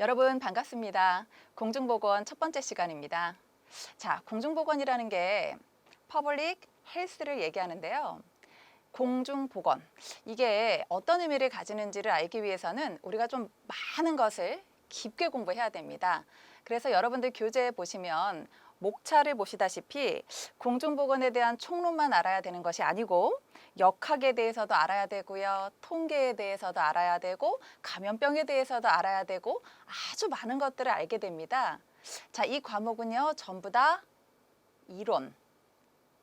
여러분 반갑습니다. 공중보건 첫 번째 시간입니다. 자, 공중보건이라는 게 퍼블릭 헬스를 얘기하는데요. 공중보건, 이게 어떤 의미를 가지는지를 알기 위해서는 우리가 좀 많은 것을 깊게 공부해야 됩니다. 그래서 여러분들 교재에 보시면 목차를 보시다시피 공중보건에 대한 총론만 알아야 되는 것이 아니고 역학에 대해서도 알아야 되고요. 통계에 대해서도 알아야 되고 감염병에 대해서도 알아야 되고 아주 많은 것들을 알게 됩니다. 자, 이 과목은요, 전부 다 이론,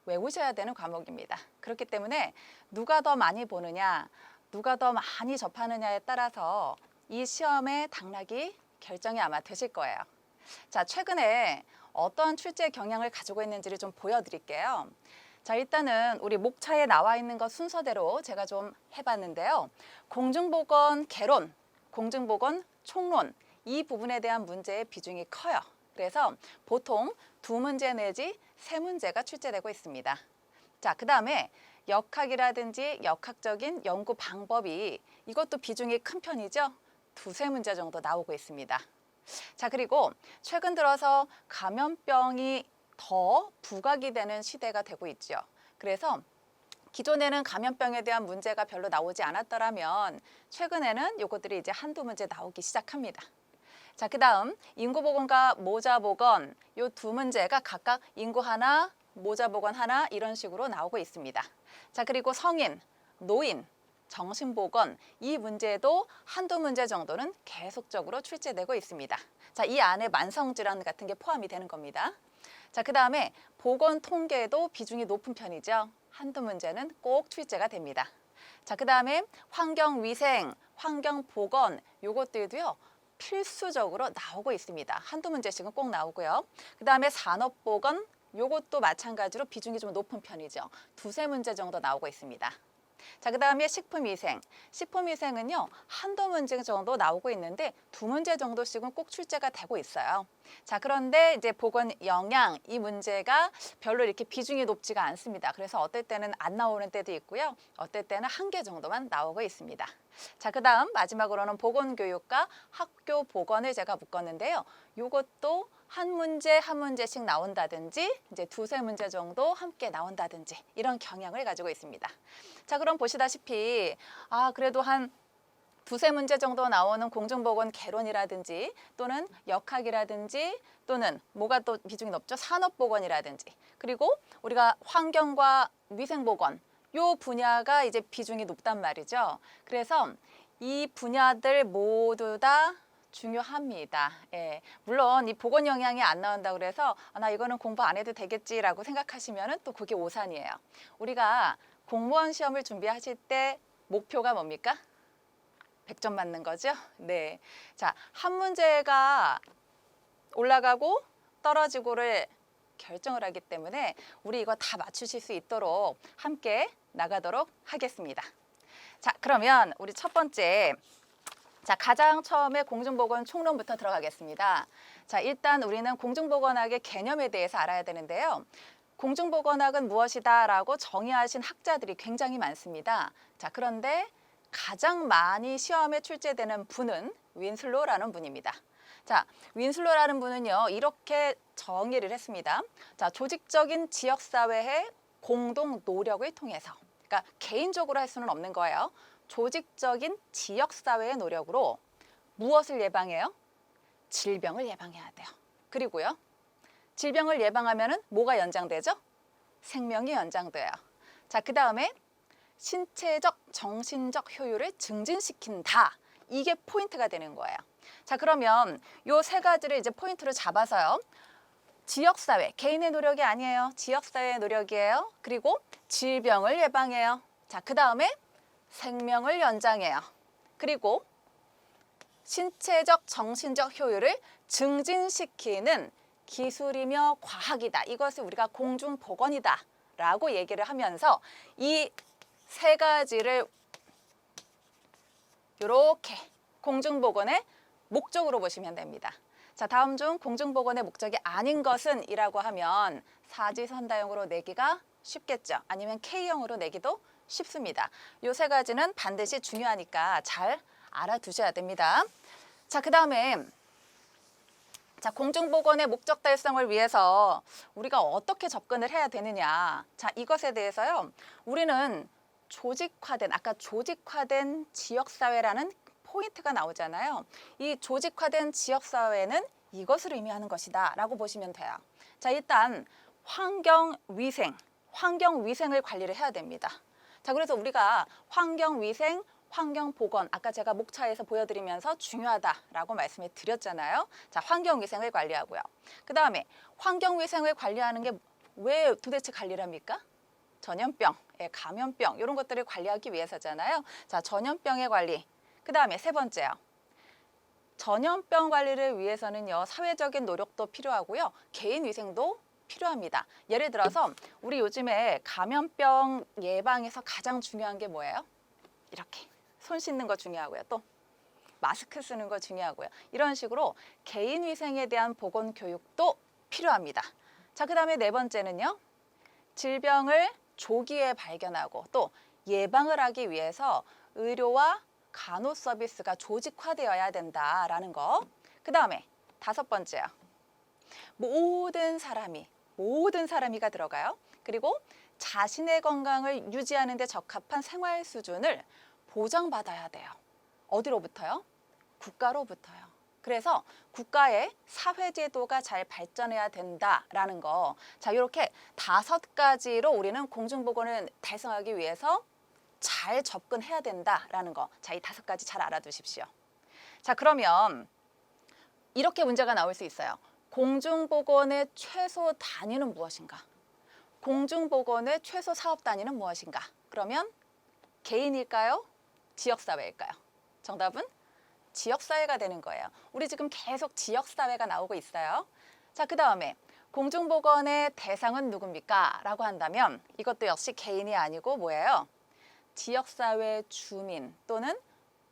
외우셔야 되는 과목입니다. 그렇기 때문에 누가 더 많이 보느냐, 누가 더 많이 접하느냐에 따라서 이 시험의 당락이 결정이 아마 되실 거예요. 자, 최근에 어떠한 출제 경향을 가지고 있는지를 좀 보여드릴게요. 자, 일단은 우리 목차에 나와 있는 것 순서대로 제가 좀 해봤는데요. 공중보건 개론, 공중보건 총론, 이 부분에 대한 문제의 비중이 커요. 그래서 보통 2문제 내지 3문제가 출제되고 있습니다. 자, 그 다음에 역학이라든지 역학적인 연구 방법이 이것도 비중이 큰 편이죠. 2-3문제 정도 나오고 있습니다. 자, 그리고 최근 들어서 감염병이 더 부각이 되는 시대가 되고 있죠. 그래서 기존에는 감염병에 대한 문제가 별로 나오지 않았더라면 최근에는 요것들이 이제 1-2문제 나오기 시작합니다. 자, 그 다음 인구보건과 모자보건, 요 2문제가 각각 인구 하나, 모자보건 하나 이런 식으로 나오고 있습니다. 자, 그리고 성인, 노인, 정신보건, 이 문제도 1-2문제 정도는 계속적으로 출제되고 있습니다. 자, 이 안에 만성질환 같은 게 포함이 되는 겁니다. 자, 그 다음에 보건 통계도 비중이 높은 편이죠. 1-2문제는 꼭 출제가 됩니다. 자, 그 다음에 환경위생, 환경보건, 요것들도요, 필수적으로 나오고 있습니다. 1-2문제씩은 꼭 나오고요. 그 다음에 산업보건, 요것도 마찬가지로 비중이 좀 높은 편이죠. 2-3문제 정도 나오고 있습니다. 자, 그 다음에 식품위생. 식품위생은요, 1-2문제 정도 나오고 있는데 2문제 정도씩은 꼭 출제가 되고 있어요. 자, 그런데 이제 보건 영양, 이 문제가 별로 이렇게 비중이 높지가 않습니다. 그래서 어떨 때는 안 나오는 때도 있고요. 어떨 때는 1개 정도만 나오고 있습니다. 자, 그 다음 마지막으로는 보건교육과 학교 보건을 제가 묶었는데요. 요것도 한 문제씩 나온다든지 이제 2-3문제 정도 함께 나온다든지 이런 경향을 가지고 있습니다. 자, 그럼 보시다시피 그래도 한 2-3문제 정도 나오는 공중보건 개론이라든지 또는 역학이라든지 또는 뭐가 또 비중이 높죠? 산업보건이라든지 그리고 우리가 환경과 위생보건 요 분야가 이제 비중이 높단 말이죠. 그래서 이 분야들 모두 다 중요합니다. 예, 물론 이 보건 영양이 안 나온다고 그래서 나 이거는 공부 안 해도 되겠지라고 생각하시면은 또 그게 오산이에요. 우리가 공무원 시험을 준비하실 때 목표가 뭡니까? 100점 맞는 거죠? 네. 자, 한 문제가 올라가고 떨어지고를 결정을 하기 때문에 우리 이거 다 맞추실 수 있도록 함께 나가도록 하겠습니다. 자, 그러면 우리 첫 번째, 자, 가장 처음에 공중보건 총론부터 들어가겠습니다. 자, 일단 우리는 공중보건학의 개념에 대해서 알아야 되는데요. 공중보건학은 무엇이다 라고 정의하신 학자들이 굉장히 많습니다. 자, 그런데 가장 많이 시험에 출제되는 분은 윈슬로라는 분입니다. 자, 윈슬로라는 분은요, 이렇게 정의를 했습니다. 자, 조직적인 지역사회의 공동 노력을 통해서, 그러니까 개인적으로 할 수는 없는 거예요. 조직적인 지역사회의 노력으로 무엇을 예방해요? 질병을 예방해야 돼요. 그리고요, 질병을 예방하면은 뭐가 연장되죠? 생명이 연장돼요. 자, 그 다음에 신체적, 정신적 효율을 증진시킨다. 이게 포인트가 되는 거예요. 자, 그러면 요 3가지를 이제 포인트로 잡아서요. 지역사회, 개인의 노력이 아니에요. 지역사회의 노력이에요. 그리고 질병을 예방해요. 자, 그 다음에 생명을 연장해요. 그리고 신체적, 정신적 효율을 증진시키는 기술이며 과학이다. 이것을 우리가 공중보건이다 라고 얘기를 하면서 이 3가지를 이렇게 공중보건의 목적으로 보시면 됩니다. 자, 다음 중 공중보건의 목적이 아닌 것은 이라고 하면 사지선다형으로 내기가 쉽겠죠. 아니면 K형으로 내기도 쉽습니다. 이 3가지는 반드시 중요하니까 잘 알아두셔야 됩니다. 자, 그 다음에 자, 공중보건의 목적 달성을 위해서 우리가 어떻게 접근을 해야 되느냐. 자, 이것에 대해서요. 우리는 아까 조직화된 지역사회라는 포인트가 나오잖아요. 이 조직화된 지역사회는 이것을 의미하는 것이다 라고 보시면 돼요. 자, 일단 환경위생을 관리를 해야 됩니다. 자, 그래서 우리가 환경위생, 환경보건, 아까 제가 목차에서 보여드리면서 중요하다라고 말씀을 드렸잖아요. 자, 환경위생을 관리하고요. 그 다음에 환경위생을 관리하는 게 왜 도대체 관리를 합니까? 전염병, 감염병 이런 것들을 관리하기 위해서잖아요. 자, 전염병의 관리. 그 다음에 세 번째요. 전염병 관리를 위해서는요. 사회적인 노력도 필요하고요. 개인 위생도 필요합니다. 예를 들어서 우리 요즘에 감염병 예방에서 가장 중요한 게 뭐예요? 이렇게 손 씻는 거 중요하고요. 또 마스크 쓰는 거 중요하고요. 이런 식으로 개인 위생에 대한 보건 교육도 필요합니다. 자, 그 다음에 네 번째는요. 질병을 조기에 발견하고 또 예방을 하기 위해서 의료와 간호 서비스가 조직화되어야 된다라는 거. 그 다음에 다섯 번째요. 모든 사람이가 들어가요. 그리고 자신의 건강을 유지하는 데 적합한 생활 수준을 보장받아야 돼요. 어디로부터요? 국가로부터요. 그래서 국가의 사회제도가 잘 발전해야 된다라는 거. 자, 이렇게 5가지로 우리는 공중보건을 달성하기 위해서 잘 접근해야 된다라는 거. 자, 이 5가지 잘 알아두십시오. 자, 그러면 이렇게 문제가 나올 수 있어요. 공중보건의 최소 단위는 무엇인가? 공중보건의 최소 사업 단위는 무엇인가? 그러면 개인일까요? 지역사회일까요? 정답은 지역사회가 되는 거예요. 우리 지금 계속 지역사회가 나오고 있어요. 자, 그 다음에 공중보건의 대상은 누굽니까? 라고 한다면 이것도 역시 개인이 아니고 뭐예요? 지역사회 주민 또는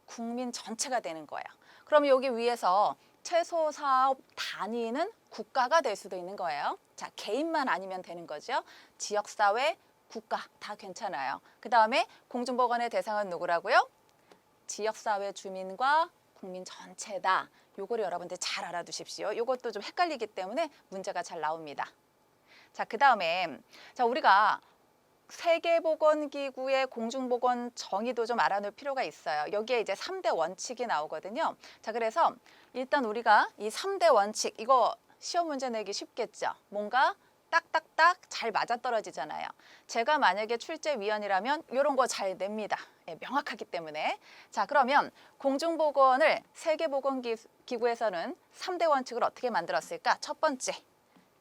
국민 전체가 되는 거예요. 그럼 여기 위에서 최소 사업 단위는 국가가 될 수도 있는 거예요. 자, 개인만 아니면 되는 거죠. 지역사회, 국가 다 괜찮아요. 그 다음에 공중보건의 대상은 누구라고요? 지역사회 주민과 국민 전체다. 요거를 여러분들 잘 알아두십시오. 요것도 좀 헷갈리기 때문에 문제가 잘 나옵니다. 자, 그 다음에 우리가 세계보건기구의 공중보건 정의도 좀 알아놓을 필요가 있어요. 여기에 이제 3대 원칙이 나오거든요. 자, 그래서 일단 우리가 이 3대 원칙, 이거 시험 문제 내기 쉽겠죠. 뭔가 딱딱딱 잘 맞아떨어지잖아요. 제가 만약에 출제위원이라면 이런 거 잘 냅니다. 명확하기 때문에. 자, 그러면 공중보건을 세계보건기구에서는 3대 원칙을 어떻게 만들었을까? 첫 번째,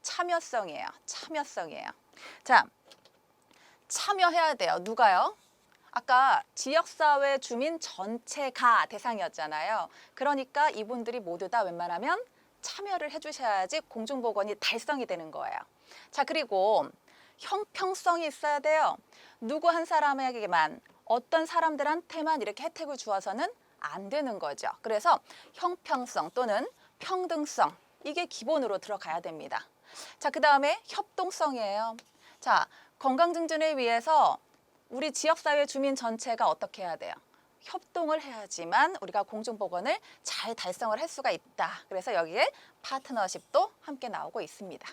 참여성이에요. 자, 참여해야 돼요. 누가요? 아까 지역사회 주민 전체가 대상이었잖아요. 그러니까 이분들이 모두 다 웬만하면 참여를 해주셔야지 공중보건이 달성이 되는 거예요. 자, 그리고 형평성이 있어야 돼요. 누구 한 사람에게만, 어떤 사람들한테만 이렇게 혜택을 주어서는 안 되는 거죠. 그래서 형평성 또는 평등성, 이게 기본으로 들어가야 됩니다. 자, 그 다음에 협동성이에요. 자, 건강 증진을 위해서 우리 지역사회 주민 전체가 어떻게 해야 돼요? 협동을 해야지만 우리가 공중보건을 잘 달성을 할 수가 있다. 그래서 여기에 파트너십도 함께 나오고 있습니다.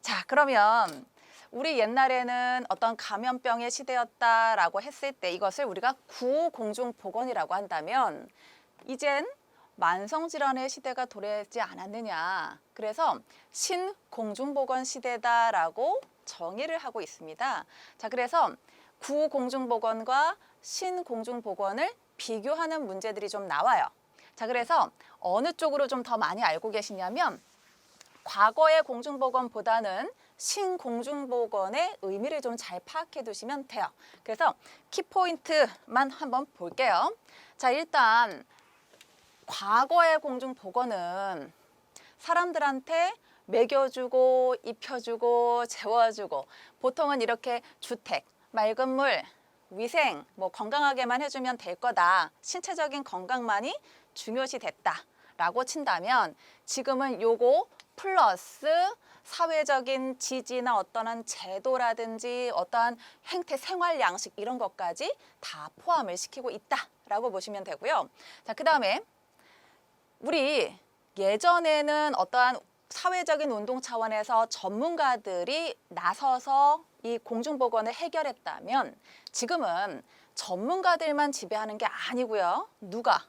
자, 그러면 우리 옛날에는 어떤 감염병의 시대였다라고 했을 때 이것을 우리가 구공중보건이라고 한다면 이젠 만성질환의 시대가 도래하지 않았느냐. 그래서 신공중보건 시대다라고 정의를 하고 있습니다. 자, 그래서 구공중보건과 신공중보건을 비교하는 문제들이 좀 나와요. 자, 그래서 어느 쪽으로 좀 더 많이 알고 계시냐면 과거의 공중보건보다는 신공중보건의 의미를 좀 잘 파악해 두시면 돼요. 그래서 키포인트만 한번 볼게요. 자, 일단 과거의 공중보건은 사람들한테 먹여주고 입혀주고 재워주고 보통은 이렇게 주택, 맑은 물, 위생, 건강하게만 해주면 될 거다. 신체적인 건강만이 중요시 됐다라고 친다면 지금은 요거 플러스 사회적인 지지나 어떠한 제도라든지 어떠한 행태, 생활 양식 이런 것까지 다 포함을 시키고 있다라고 보시면 되고요. 자, 그 다음에 우리 예전에는 어떠한 사회적인 운동 차원에서 전문가들이 나서서 이 공중보건을 해결했다면 지금은 전문가들만 지배하는 게 아니고요. 누가?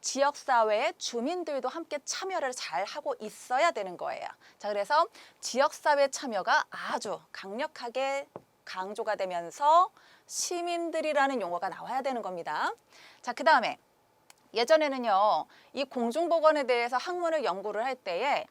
지역사회의 주민들도 함께 참여를 잘 하고 있어야 되는 거예요. 자, 그래서 지역사회 참여가 아주 강력하게 강조가 되면서 시민들이라는 용어가 나와야 되는 겁니다. 자, 그 다음에 예전에는요, 이 공중보건에 대해서 학문을 연구를 할 때에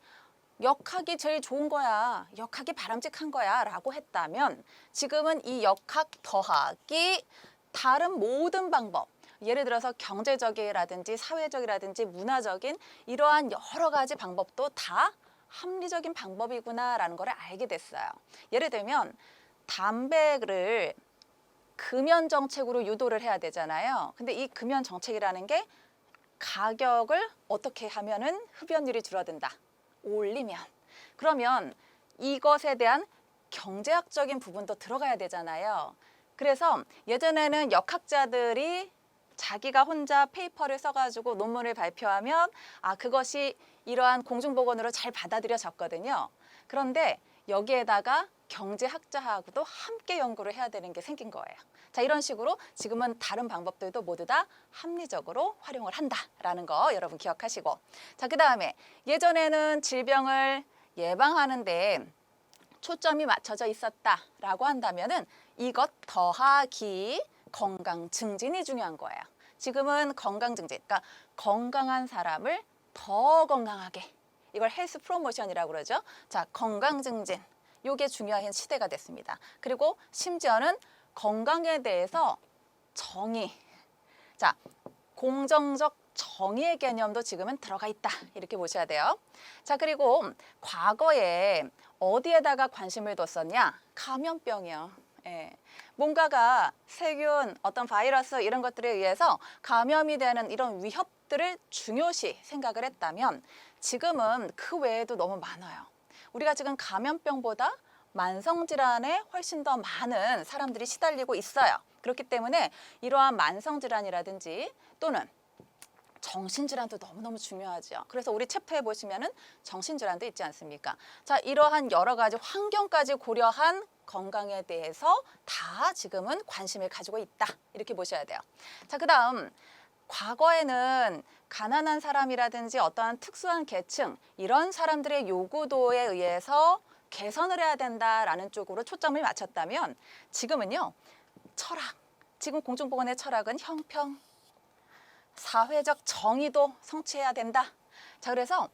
역학이 제일 좋은 거야, 역학이 바람직한 거야 라고 했다면 지금은 이 역학 더하기 다른 모든 방법, 예를 들어서 경제적이라든지 사회적이라든지 문화적인 이러한 여러 가지 방법도 다 합리적인 방법이구나라는 걸 알게 됐어요. 예를 들면 담배를 금연 정책으로 유도를 해야 되잖아요. 근데 이 금연 정책이라는 게 가격을 어떻게 하면은 흡연율이 줄어든다. 올리면. 그러면 이것에 대한 경제학적인 부분도 들어가야 되잖아요. 그래서 예전에는 역학자들이 자기가 혼자 페이퍼를 써가지고 논문을 발표하면 그것이 이러한 공중보건으로 잘 받아들여졌거든요. 그런데 여기에다가 경제학자하고도 함께 연구를 해야 되는 게 생긴 거예요. 자, 이런 식으로 지금은 다른 방법들도 모두 다 합리적으로 활용을 한다라는 거 여러분 기억하시고. 자, 그 다음에 예전에는 질병을 예방하는 데 초점이 맞춰져 있었다라고 한다면은 이것 더하기 건강 증진이 중요한 거예요. 지금은 건강 증진, 그러니까 건강한 사람을 더 건강하게, 이걸 헬스 프로모션이라고 그러죠. 자, 건강 증진, 이게 중요한 시대가 됐습니다. 그리고 심지어는 건강에 대해서 정의, 자, 공정적 정의의 개념도 지금은 들어가 있다, 이렇게 보셔야 돼요. 자, 그리고 과거에 어디에다가 관심을 뒀었냐? 감염병이요. 예. 뭔가가 세균, 어떤 바이러스 이런 것들에 의해서 감염이 되는 이런 위협들을 중요시 생각을 했다면 지금은 그 외에도 너무 많아요. 우리가 지금 감염병보다 만성질환에 훨씬 더 많은 사람들이 시달리고 있어요. 그렇기 때문에 이러한 만성질환이라든지 또는 정신질환도 너무너무 중요하죠. 그래서 우리 챕터에 보시면은 정신질환도 있지 않습니까? 자, 이러한 여러 가지 환경까지 고려한 건강에 대해서 다 지금은 관심을 가지고 있다, 이렇게 보셔야 돼요. 자, 그 다음 과거에는 가난한 사람이라든지 어떠한 특수한 계층, 이런 사람들의 요구도에 의해서 개선을 해야 된다라는 쪽으로 초점을 맞췄다면 지금은요, 철학, 지금 공중보건의 철학은 형평, 사회적 정의도 성취해야 된다. 자, 그래서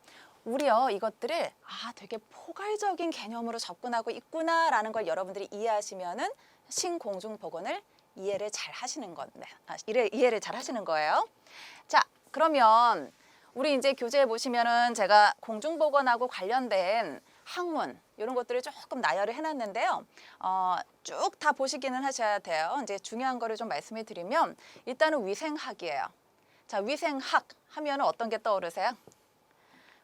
우리요, 이것들을 되게 포괄적인 개념으로 접근하고 있구나라는 걸 여러분들이 이해하시면은 신공중보건을 이해를 잘 하시는 건데, 이해를 잘 하시는 거예요. 자, 그러면 우리 이제 교재에 보시면은 제가 공중보건하고 관련된 학문 이런 것들을 조금 나열을 해놨는데요. 쭉 다 보시기는 하셔야 돼요. 이제 중요한 거를 좀 말씀을 드리면 일단은 위생학이에요. 자, 위생학 하면 어떤 게 떠오르세요?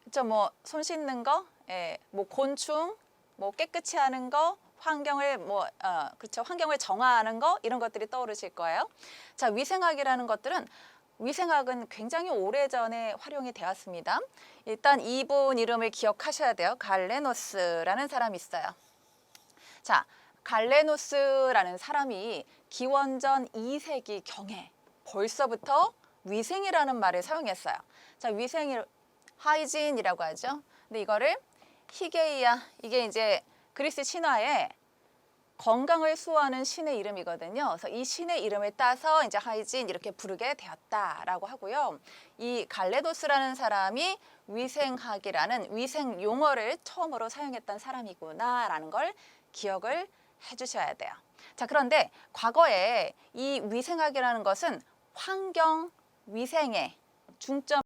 그렇죠? 뭐 손 씻는 거, 뭐 곤충, 뭐 깨끗이 하는 거, 환경을 그렇죠? 환경을 정화하는 거, 이런 것들이 떠오르실 거예요. 자, 위생학은 굉장히 오래전에 활용이 되었습니다. 일단 이분 이름을 기억하셔야 돼요. 갈레노스라는 사람이 있어요. 자, 갈레노스라는 사람이 기원전 2세기 경에 벌써부터 위생이라는 말을 사용했어요. 자, 위생이 하이진이라고 하죠. 근데 이거를 히게이아, 이게 이제 그리스 신화에 건강을 수호하는 신의 이름이거든요. 그래서 이 신의 이름을 따서 이제 하이진 이렇게 부르게 되었다라고 하고요. 이 갈레도스라는 사람이 위생학이라는 위생 용어를 처음으로 사용했던 사람이구나라는 걸 기억을 해주셔야 돼요. 자, 그런데 과거에 이 위생학이라는 것은 환경 위생에 중점